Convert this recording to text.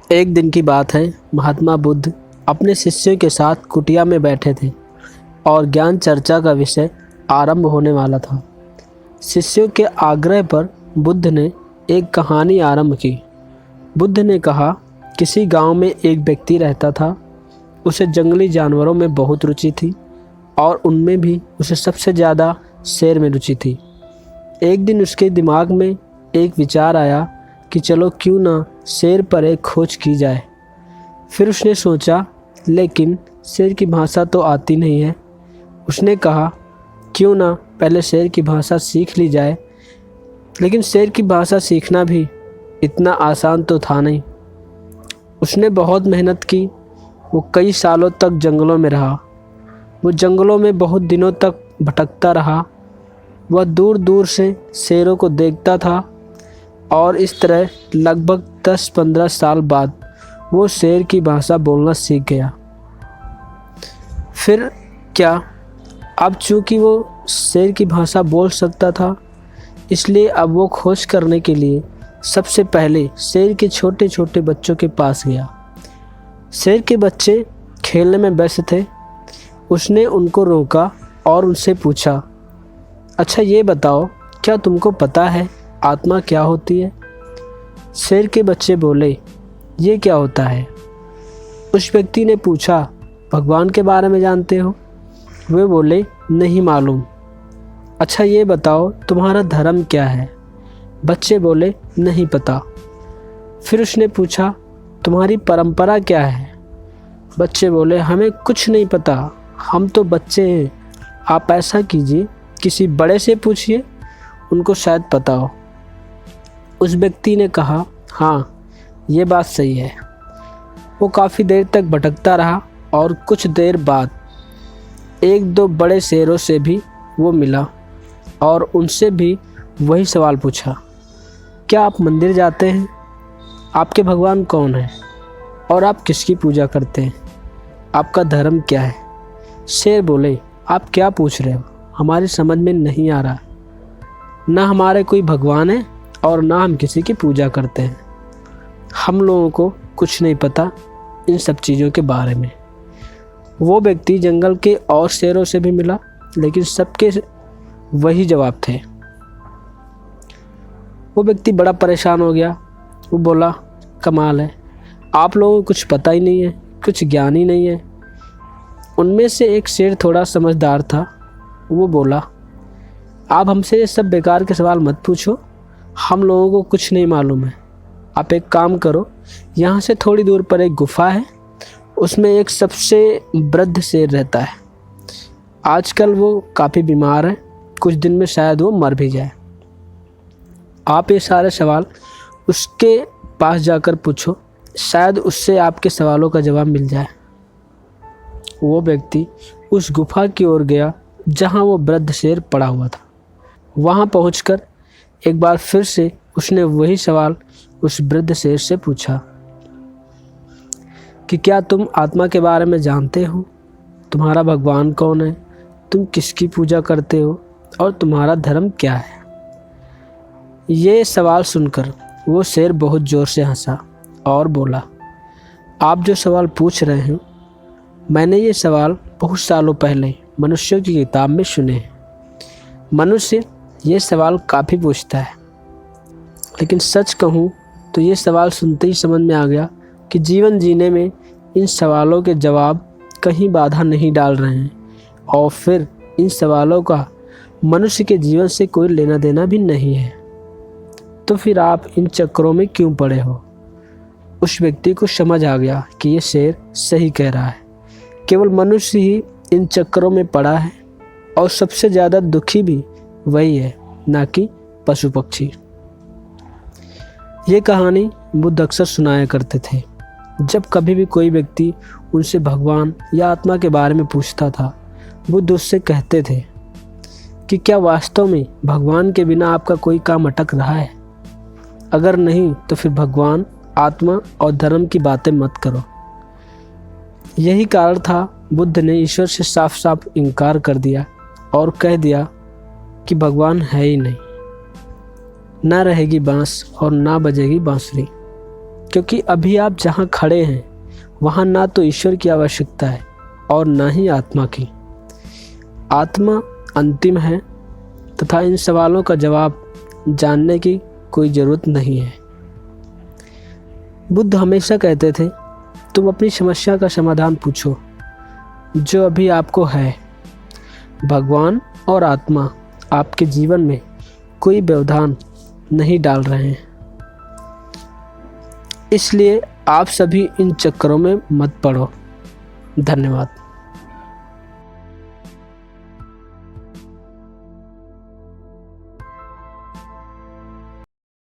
एक दिन की बात है। महात्मा बुद्ध अपने शिष्यों के साथ कुटिया में बैठे थे और ज्ञान चर्चा का विषय आरंभ होने वाला था। शिष्यों के आग्रह पर बुद्ध ने एक कहानी आरंभ की। बुद्ध ने कहा, किसी गांव में एक व्यक्ति रहता था। उसे जंगली जानवरों में बहुत रुचि थी और उनमें भी उसे सबसे ज़्यादा शेर में रुचि थी। एक दिन उसके दिमाग में एक विचार आया कि चलो क्यों ना शेर पर एक खोज की जाए। फिर उसने सोचा, लेकिन शेर की भाषा तो आती नहीं है। उसने कहा, क्यों ना पहले शेर की भाषा सीख ली जाए। लेकिन शेर की भाषा सीखना भी इतना आसान तो था नहीं। उसने बहुत मेहनत की। वो कई सालों तक जंगलों में रहा। वो जंगलों में बहुत दिनों तक भटकता रहा। वह दूर दूर से शेरों को देखता था और इस तरह लगभग 10-15 साल बाद वो शेर की भाषा बोलना सीख गया। फिर क्या, अब चूंकि वो शेर की भाषा बोल सकता था, इसलिए अब वो खोज करने के लिए सबसे पहले शेर के छोटे छोटे बच्चों के पास गया। शेर के बच्चे खेलने में व्यस्त थे। उसने उनको रोका और उनसे पूछा, अच्छा ये बताओ, क्या तुमको पता है आत्मा क्या होती है? शेर के बच्चे बोले, ये क्या होता है? उस व्यक्ति ने पूछा, भगवान के बारे में जानते हो? वे बोले, नहीं मालूम। अच्छा ये बताओ, तुम्हारा धर्म क्या है? बच्चे बोले, नहीं पता। फिर उसने पूछा, तुम्हारी परंपरा क्या है? बच्चे बोले, हमें कुछ नहीं पता, हम तो बच्चे हैं। आप ऐसा कीजिए, किसी बड़े से पूछिए, उनको शायद पता हो। उस व्यक्ति ने कहा, हाँ ये बात सही है। वो काफ़ी देर तक भटकता रहा और कुछ देर बाद 1-2 बड़े शेरों से भी वो मिला और उनसे भी वही सवाल पूछा, क्या आप मंदिर जाते हैं? आपके भगवान कौन है और आप किसकी पूजा करते हैं? आपका धर्म क्या है? शेर बोले, आप क्या पूछ रहे हो? हमारी समझ में नहीं आ रहा। ना हमारे कोई भगवान है और ना हम किसी की पूजा करते हैं। हम लोगों को कुछ नहीं पता इन सब चीज़ों के बारे में। वो व्यक्ति जंगल के और शेरों से भी मिला, लेकिन सबके वही जवाब थे। वो व्यक्ति बड़ा परेशान हो गया। वो बोला, कमाल है, आप लोगों को कुछ पता ही नहीं है, कुछ ज्ञान ही नहीं है। उनमें से एक शेर थोड़ा समझदार था। वो बोला, आप हमसे ये सब बेकार के सवाल मत पूछो, हम लोगों को कुछ नहीं मालूम है। आप एक काम करो, यहाँ से थोड़ी दूर पर एक गुफा है, उसमें एक सबसे वृद्ध शेर रहता है। आजकल वो काफ़ी बीमार है, कुछ दिन में शायद वो मर भी जाए। आप ये सारे सवाल उसके पास जाकर पूछो, शायद उससे आपके सवालों का जवाब मिल जाए। वो व्यक्ति उस गुफा की ओर गया जहाँ वो वृद्ध शेर पड़ा हुआ था। वहाँ पहुंचकर एक बार फिर से उसने वही सवाल उस वृद्ध शेर से पूछा कि क्या तुम आत्मा के बारे में जानते हो? तुम्हारा भगवान कौन है? तुम किसकी पूजा करते हो और तुम्हारा धर्म क्या है? ये सवाल सुनकर वो शेर बहुत ज़ोर से हंसा और बोला, आप जो सवाल पूछ रहे हैं, मैंने ये सवाल बहुत सालों पहले मनुष्यों की किताब में सुने हैं। मनुष्य ये सवाल काफ़ी पूछता है, लेकिन सच कहूँ तो ये सवाल सुनते ही समझ में आ गया कि जीवन जीने में इन सवालों के जवाब कहीं बाधा नहीं डाल रहे हैं और फिर इन सवालों का मनुष्य के जीवन से कोई लेना देना भी नहीं है। तो फिर आप इन चक्करों में क्यों पड़े हो? उस व्यक्ति को समझ आ गया कि ये शेर सही कह रहा है। केवल मनुष्य ही इन चक्करों में पड़ा है और सबसे ज़्यादा दुखी भी वही है, ना कि पशु पक्षी। ये कहानी बुद्ध अक्सर सुनाया करते थे। जब कभी भी कोई व्यक्ति उनसे भगवान या आत्मा के बारे में पूछता था, बुद्ध उससे कहते थे कि क्या वास्तव में भगवान के बिना आपका कोई काम अटक रहा है? अगर नहीं तो फिर भगवान, आत्मा और धर्म की बातें मत करो। यही कारण था बुद्ध ने ईश्वर से साफ साफ इनकार कर दिया और कह दिया कि भगवान है ही नहीं। ना रहेगी बांस और ना बजेगी बांसुरी। क्योंकि अभी आप जहाँ खड़े हैं वहाँ ना तो ईश्वर की आवश्यकता है और ना ही आत्मा की। आत्मा अंतिम है तथा इन सवालों का जवाब जानने की कोई ज़रूरत नहीं है। बुद्ध हमेशा कहते थे, तुम अपनी समस्या का समाधान पूछो जो अभी आपको है। भगवान और आत्मा आपके जीवन में कोई व्यवधान नहीं डाल रहे हैं, इसलिए आप सभी इन चक्करों में मत पड़ो। धन्यवाद।